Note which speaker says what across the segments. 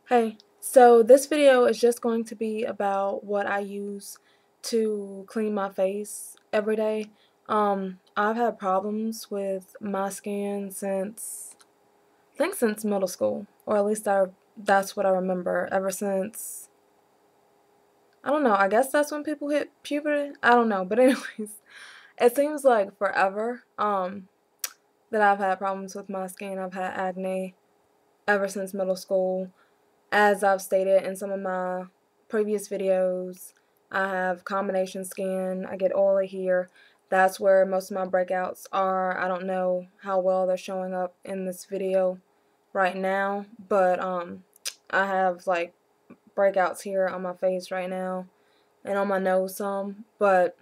Speaker 1: Hey, so this video is just going to be about what I use to clean my face every day. I've had problems with my skin since, I think since middle school, or at least that's what I remember, ever since, I don't know, I guess that's when people hit puberty? I don't know, but anyways, it seems like forever, that I've had problems with my skin. I've had acne ever since middle school. As I've stated in some of my previous videos, I have combination skin. I get oily here. That's where most of my breakouts are. I don't know how well they're showing up in this video right now, but I have like breakouts here on my face right now and on my nose some, but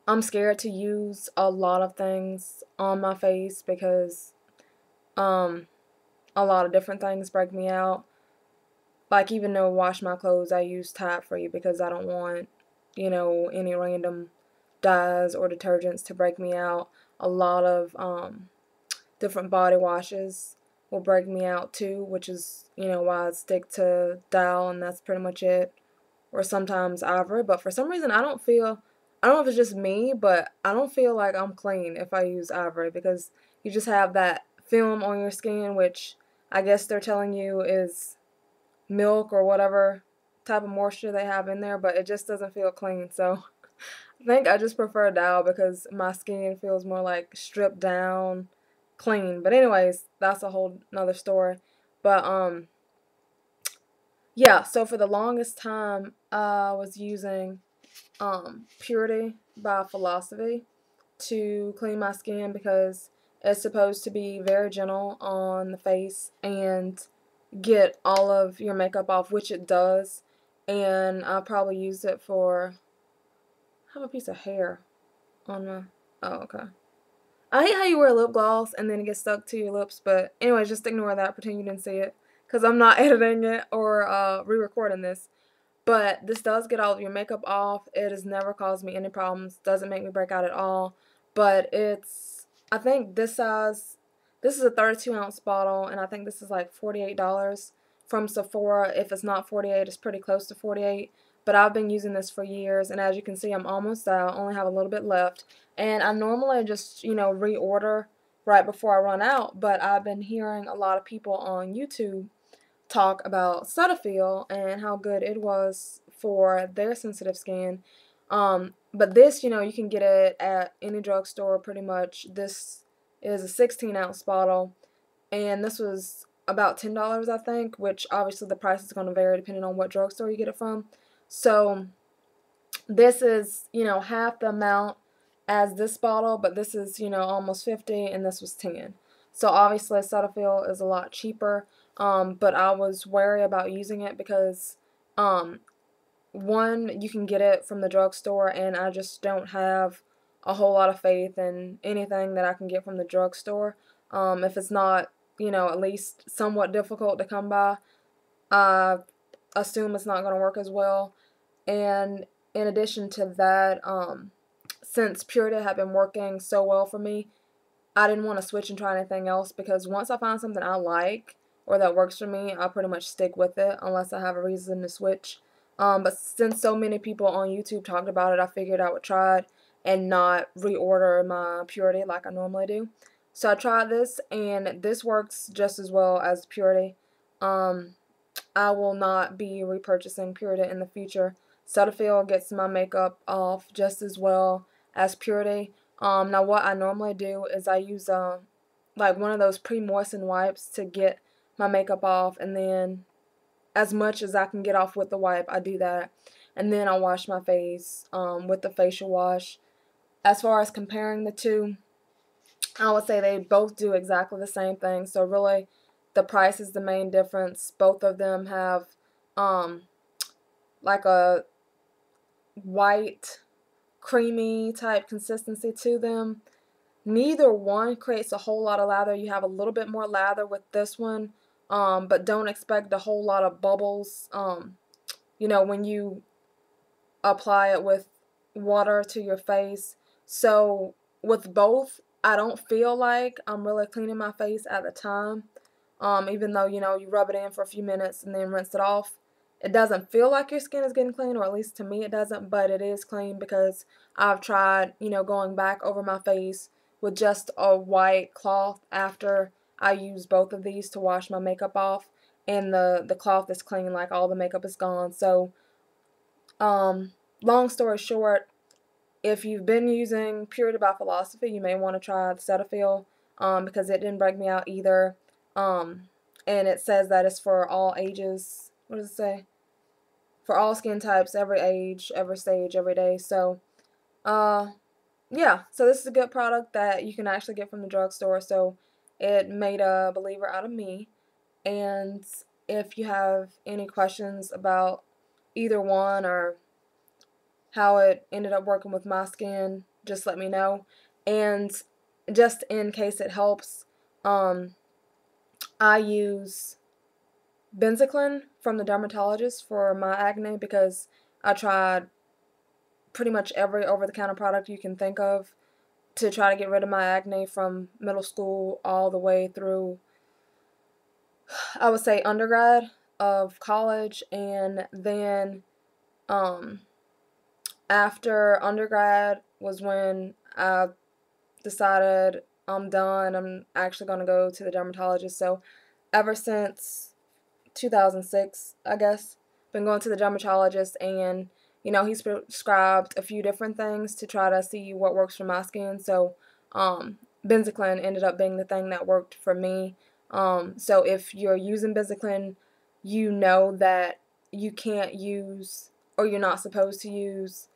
Speaker 1: I'm scared to use a lot of things on my face because um a lot of different things break me out. Like, even though wash my clothes, I use Tide Free because I don't want, any random dyes or detergents to break me out. A lot of different body washes will break me out too, which is, why I stick to Dial, and that's pretty much it. Or sometimes Ivory, but for some reason I don't know if it's just me, but I don't feel like I'm clean if I use Ivory because you just have that film on your skin, which I guess they're telling you is milk or whatever type of moisture they have in there, but it just doesn't feel clean. So I think I just prefer Dial because my skin feels more like stripped down, clean. But anyways, that's a whole nother story. But yeah, so for the longest time I was using Purity by Philosophy to clean my skin because it's supposed to be very gentle on the face and get all of your makeup off, which it does. And I probably used it for, I have a piece of hair on my, oh, okay. I hate how you wear lip gloss and then it gets stuck to your lips, but anyway, just ignore that, pretend you didn't see it, because I'm not editing it or re-recording this. But this does get all of your makeup off. It has never caused me any problems, doesn't make me break out at all, but it's, I think this is a 32-ounce bottle, and I think this is like $48 from Sephora. If it's not 48, it's pretty close to 48. But I've been using this for years, and as you can see, I'm almost out. Only have a little bit left. And I normally just, reorder right before I run out. But I've been hearing a lot of people on YouTube talk about Cetaphil and how good it was for their sensitive skin. But this, you can get it at any drugstore pretty much. This is a 16-ounce bottle, and this was about $10, I think, which obviously the price is going to vary depending on what drugstore you get it from. So this is, half the amount as this bottle, but this is, almost 50, and this was 10. So obviously Cetaphil is a lot cheaper, but I was wary about using it because, one, you can get it from the drugstore, and I just don't have a whole lot of faith in anything that I can get from the drugstore. If it's not, at least somewhat difficult to come by, I assume it's not going to work as well. And in addition to that, since Purity had been working so well for me, I didn't want to switch and try anything else because once I find something I like or that works for me, I'll pretty much stick with it unless I have a reason to switch. But since so many people on YouTube talked about it, I figured I would try it and not reorder my Purity like I normally do. So I tried this, and this works just as well as Purity. Um, I will not be repurchasing Purity in the future. Cetaphil gets my makeup off just as well as Purity. Now what I normally do is I use like one of those pre-moistened wipes to get my makeup off, and then as much as I can get off with the wipe, I do that. And then I wash my face with the facial wash. As far as comparing the two, I would say they both do exactly the same thing. So really, the price is the main difference. Both of them have um, like a white, creamy type consistency to them. Neither one creates a whole lot of lather. You have a little bit more lather with this one, but don't expect a whole lot of bubbles, when you apply it with water to your face. So with both, I don't feel like I'm really cleaning my face at the time. even though, you rub it in for a few minutes and then rinse it off. It doesn't feel like your skin is getting clean, or at least to me it doesn't, but it is clean because I've tried, going back over my face with just a white cloth after I use both of these to wash my makeup off, and the cloth is clean, like all the makeup is gone. So, long story short, if you've been using Purity by Philosophy, you may want to try the Cetaphil, because it didn't break me out either. And it says that it's for all ages. What does it say? For all skin types, every age, every stage, every day. So, yeah. So this is a good product that you can actually get from the drugstore. So it made a believer out of me. And if you have any questions about either one or how it ended up working with my skin, just let me know. And just in case it helps, I use Benzaclin from the dermatologist for my acne because I tried pretty much every over-the-counter product you can think of to try to get rid of my acne from middle school all the way through, I would say, undergrad of college. And then after undergrad was when I decided I'm done. I'm actually going to go to the dermatologist. So ever since 2006, I guess, been going to the dermatologist, and he's prescribed a few different things to try to see what works for my skin. So Benzaclin ended up being the thing that worked for me. So if you're using Benzaclin, you know that you can't use, or you're not supposed to use,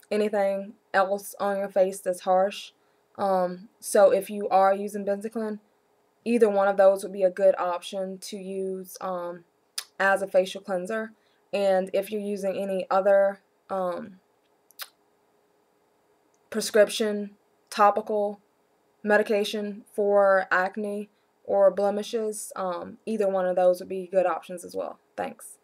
Speaker 1: anything else on your face that's harsh. So if you are using Benzaclin, either one of those would be a good option to use as a facial cleanser. And if you're using any other prescription topical medication for acne or blemishes, either one of those would be good options as well. Thanks.